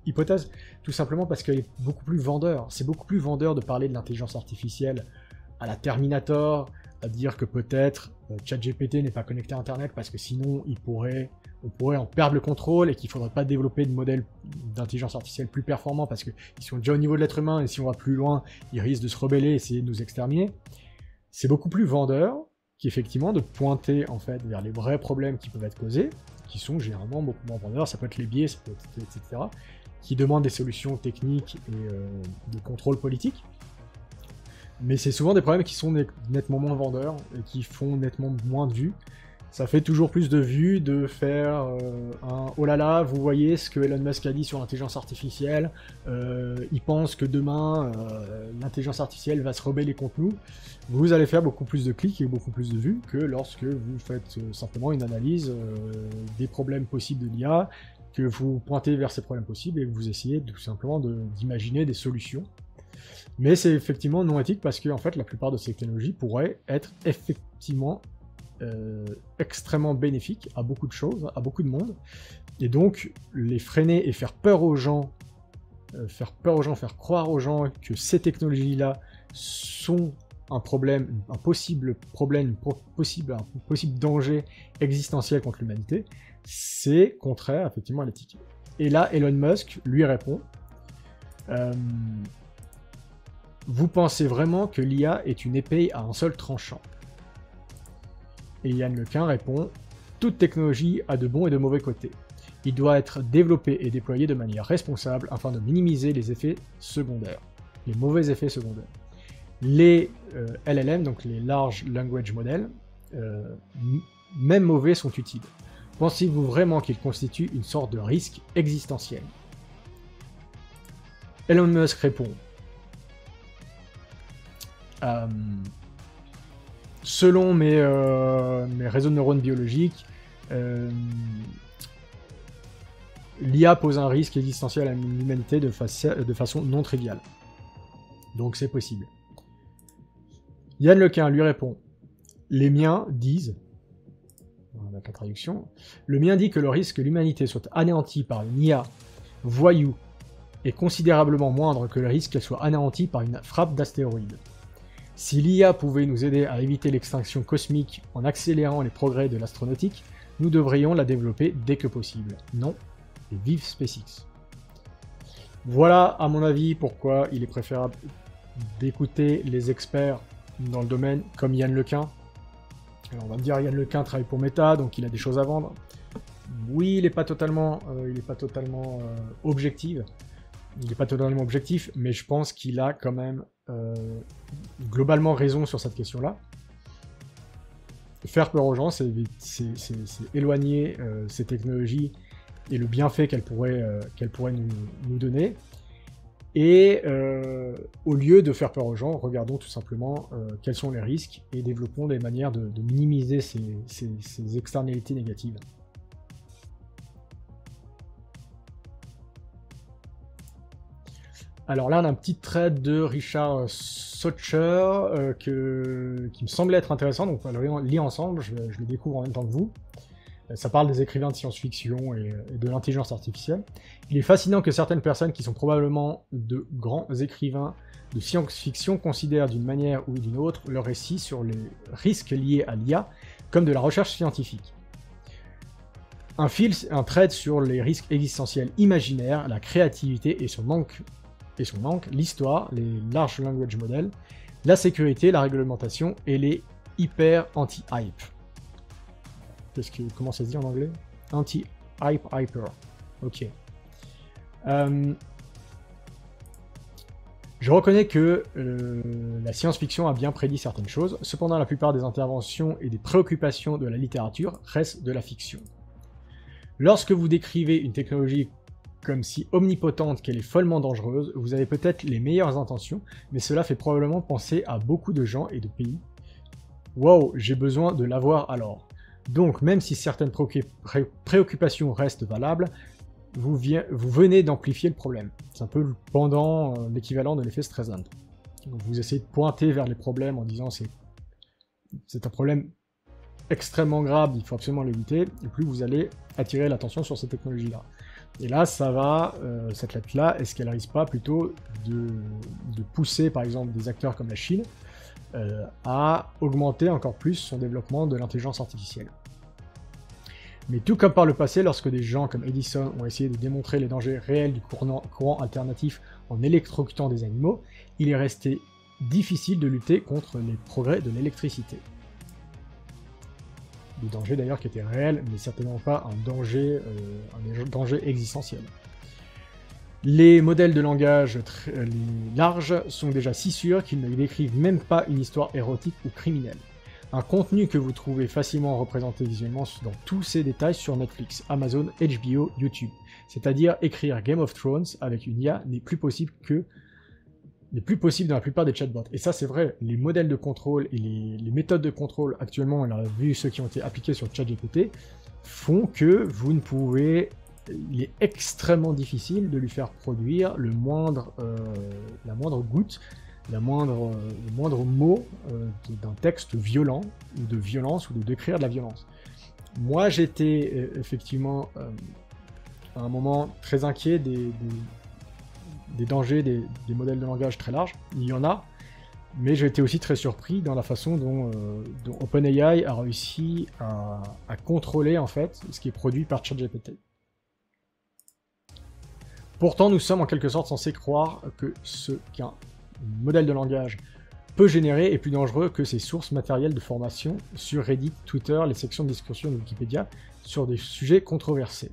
hypothèse, tout simplement parce qu'elle est beaucoup plus vendeur. C'est beaucoup plus vendeur de parler de l'intelligence artificielle à la Terminator, à dire que peut-être ChatGPT n'est pas connecté à Internet parce que sinon on pourrait en perdre le contrôle et qu'il ne faudrait pas développer de modèles d'intelligence artificielle plus performants parce qu'ils sont déjà au niveau de l'être humain et si on va plus loin, ils risquent de se rebeller et essayer de nous exterminer. C'est beaucoup plus vendeur qu'effectivement de pointer en fait vers les vrais problèmes qui peuvent être causés, qui sont généralement beaucoup moins vendeurs, ça peut être les biais, ça peut être, etc., qui demandent des solutions techniques et de contrôle politique. Mais c'est souvent des problèmes qui sont nettement moins vendeurs et qui font nettement moins de vues. Ça fait toujours plus de vues de faire un « oh là là, vous voyez ce que Elon Musk a dit sur l'intelligence artificielle, il pense que demain l'intelligence artificielle va se rebeller contre nous ». Vous allez faire beaucoup plus de clics et beaucoup plus de vues que lorsque vous faites simplement une analyse des problèmes possibles de l'IA, que vous pointez vers ces problèmes possibles et que vous essayez tout simplement d'imaginer des solutions. Mais c'est effectivement non éthique parce que en fait, la plupart de ces technologies pourraient être effectivement extrêmement bénéfiques à beaucoup de choses, à beaucoup de monde. Et donc, les freiner et faire peur aux gens, faire croire aux gens que ces technologies-là sont un problème, un possible danger existentiel contre l'humanité, c'est contraire effectivement à l'éthique. Et là, Elon Musk lui répond vous pensez vraiment que l'IA est une épée à un seul tranchant? Et Yann Lequin répond toute technologie a de bons et de mauvais côtés. Il doit être développé et déployé de manière responsable afin de minimiser les effets secondaires. les mauvais effets secondaires. Les LLM, donc les Large Language Models, même mauvais, sont utiles. Pensez-vous vraiment qu'ils constituent une sorte de risque existentiel? Elon Musk répond: selon mes réseaux de neurones biologiques, l'IA pose un risque existentiel à l'humanité de façon non triviale. Donc c'est possible. Yann Lequin lui répond: les miens disent, on va mettre la traduction, le mien dit que le risque que l'humanité soit anéantie par une IA voyou est considérablement moindre que le risque qu'elle soit anéantie par une frappe d'astéroïdes. Si l'IA pouvait nous aider à éviter l'extinction cosmique en accélérant les progrès de l'astronautique, nous devrions la développer dès que possible. Non, et vive SpaceX. Voilà, à mon avis, pourquoi il est préférable d'écouter les experts dans le domaine comme Yann Lequin. Alors on va me dire, Yann Lequin travaille pour Meta, donc il a des choses à vendre. Oui, il n'est pas totalement, objectif. Il n'est pas totalement objectif, mais je pense qu'il a quand même globalement raison sur cette question-là. Faire peur aux gens, c'est éloigner ces technologies et le bienfait qu'elles pourraient nous donner. Et au lieu de faire peur aux gens, regardons tout simplement quels sont les risques et développons des manières de minimiser ces externalités négatives. Alors là, on a un petit thread de Richard Socher qui me semblait être intéressant, donc on va le lire ensemble, je le découvre en même temps que vous. Ça parle des écrivains de science-fiction et de l'intelligence artificielle. Il est fascinant que certaines personnes qui sont probablement de grands écrivains de science-fiction considèrent d'une manière ou d'une autre leurs récits sur les risques liés à l'IA comme de la recherche scientifique. Un thread sur les risques existentiels imaginaires, la créativité et son manque, l'histoire, les large language models, la sécurité, la réglementation et les hyper anti-hype. Comment ça se dit en anglais? Anti-hype hyper. Ok. Je reconnais que la science-fiction a bien prédit certaines choses, cependant la plupart des interventions et des préoccupations de la littérature restent de la fiction. Lorsque vous décrivez une technologie comme si omnipotente qu'elle est follement dangereuse, vous avez peut-être les meilleures intentions, mais cela fait probablement penser à beaucoup de gens et de pays. Wow, j'ai besoin de l'avoir alors. Donc, même si certaines préoccupations restent valables, vous venez d'amplifier le problème. C'est un peu le pendant, l'équivalent de l'effet Streisand. Donc, vous essayez de pointer vers les problèmes en disant c'est un problème extrêmement grave, il faut absolument l'éviter, et plus vous allez attirer l'attention sur cette technologie-là. Et là, ça va, cette lettre-là, est-ce qu'elle risque pas plutôt de pousser, par exemple, des acteurs comme la Chine à augmenter encore plus son développement de l'intelligence artificielle. Mais tout comme par le passé, lorsque des gens comme Edison ont essayé de démontrer les dangers réels du courant alternatif en électrocutant des animaux, il est resté difficile de lutter contre les progrès de l'électricité. Des dangers d'ailleurs qui étaient réels, mais certainement pas un danger existentiel. Les modèles de langage larges sont déjà si sûrs qu'ils ne décrivent même pas une histoire érotique ou criminelle. Un contenu que vous trouvez facilement représenté visuellement dans tous ces détails sur Netflix, Amazon, HBO, YouTube. C'est-à-dire écrire Game of Thrones avec une IA n'est plus possible dans la plupart des chatbots. Et ça c'est vrai, les modèles de contrôle et les méthodes de contrôle actuellement, on a vu ceux qui ont été appliqués sur ChatGPT, font que vous ne pouvez... Il est extrêmement difficile de lui faire produire la moindre goutte, le moindre mot d'un texte violent, ou de violence, ou de décrire de la violence. Moi, j'étais effectivement à un moment très inquiet des dangers des modèles de langage très larges. Il y en a, mais j'ai été aussi très surpris dans la façon dont OpenAI a réussi à contrôler en fait ce qui est produit par ChatGPT. Pourtant, nous sommes en quelque sorte censés croire que ce qu'un modèle de langage peut générer est plus dangereux que ses sources matérielles de formation sur Reddit, Twitter, les sections de discussion de Wikipédia sur des sujets controversés.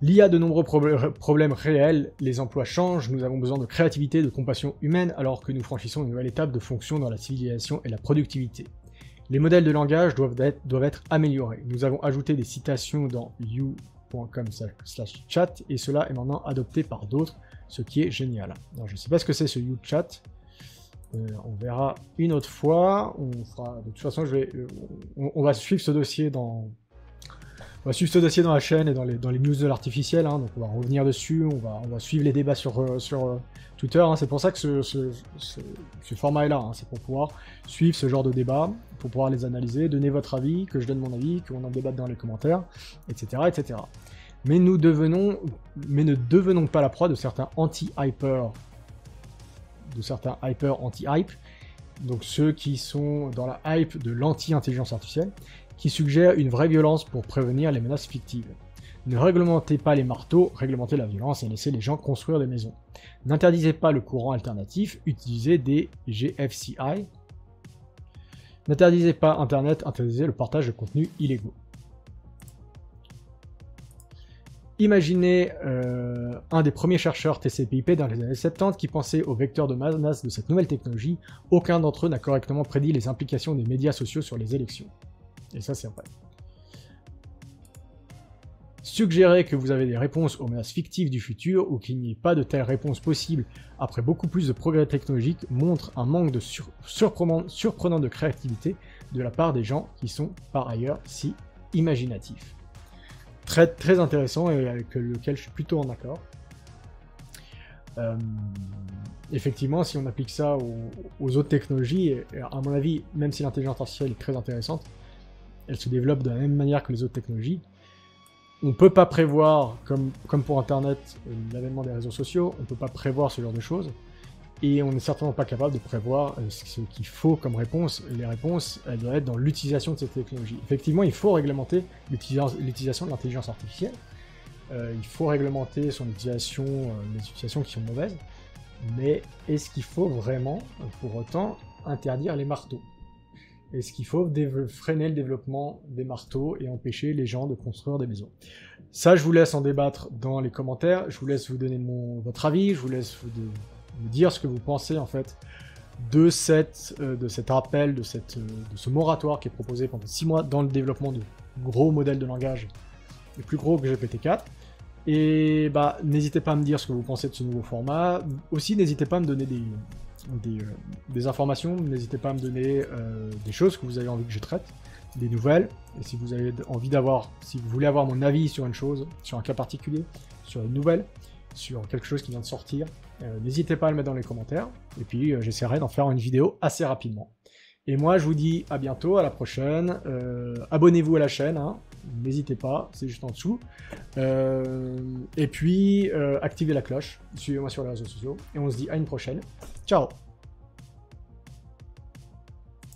L'IA a de nombreux problèmes réels, les emplois changent, nous avons besoin de créativité, de compassion humaine, alors que nous franchissons une nouvelle étape de fonction dans la civilisation et la productivité. Les modèles de langage doivent être améliorés. Nous avons ajouté des citations dans you.com/chat et cela est maintenant adopté par d'autres, ce qui est génial. Alors, je ne sais pas ce que c'est ce YouChat. On verra une autre fois. De toute façon, on va suivre ce dossier dans la chaîne et dans les news de l'artificiel. Hein, donc on va revenir dessus. On va suivre les débats sur Twitter. Hein, c'est pour ça que ce format est là. Hein, c'est pour pouvoir suivre ce genre de débat, pour pouvoir les analyser, donner votre avis, que je donne mon avis, qu'on en débatte dans les commentaires, etc., etc. Mais ne devenons pas la proie de certains anti-hyper, anti-hype, donc ceux qui sont dans la hype de l'anti-intelligence artificielle, qui suggèrent une vraie violence pour prévenir les menaces fictives. Ne réglementez pas les marteaux, réglementez la violence et laissez les gens construire des maisons. N'interdisez pas le courant alternatif, utilisez des GFCI. N'interdisez pas Internet, interdisez le partage de contenus illégaux. Imaginez un des premiers chercheurs TCP/IP dans les années 70 qui pensait aux vecteurs de menace de cette nouvelle technologie. Aucun d'entre eux n'a correctement prédit les implications des médias sociaux sur les élections. Et ça, c'est vrai. Suggérer que vous avez des réponses aux menaces fictives du futur ou qu'il n'y ait pas de telles réponses possibles après beaucoup plus de progrès technologiques montre un manque de surprenant de créativité de la part des gens qui sont par ailleurs si imaginatifs. Très, très intéressant et avec lequel je suis plutôt en accord. Effectivement, si on applique ça aux autres technologies, et à mon avis, même si l'intelligence artificielle est très intéressante, elle se développe de la même manière que les autres technologies. On ne peut pas prévoir, comme pour Internet, l'avènement des réseaux sociaux, on ne peut pas prévoir ce genre de choses. Et on n'est certainement pas capable de prévoir ce qu'il faut comme réponse. Les réponses, elles doivent être dans l'utilisation de cette technologie. Effectivement, il faut réglementer l'utilisation de l'intelligence artificielle. Il faut réglementer son utilisation, les utilisations qui sont mauvaises. Mais est-ce qu'il faut vraiment, pour autant, interdire les marteaux? Est-ce qu'il faut freiner le développement des marteaux et empêcher les gens de construire des maisons? Ça, je vous laisse en débattre dans les commentaires. Je vous laisse vous donner votre avis. Je vous laisse vous dire ce que vous pensez en fait de cet rappel, de ce moratoire qui est proposé pendant 6 mois dans le développement de gros modèles de langage, les plus gros que GPT-4. Et bah, n'hésitez pas à me dire ce que vous pensez de ce nouveau format. Aussi, n'hésitez pas à me donner des informations, n'hésitez pas à me donner des choses que vous avez envie que je traite, des nouvelles, et si vous avez envie si vous voulez avoir mon avis sur une chose, sur un cas particulier, sur une nouvelle, sur quelque chose qui vient de sortir, n'hésitez pas à le mettre dans les commentaires, et puis j'essaierai d'en faire une vidéo assez rapidement. Et moi je vous dis à bientôt, à la prochaine, abonnez-vous à la chaîne, hein, n'hésitez pas, c'est juste en dessous, et puis activez la cloche, suivez-moi sur les réseaux sociaux, et on se dit à une prochaine, ciao!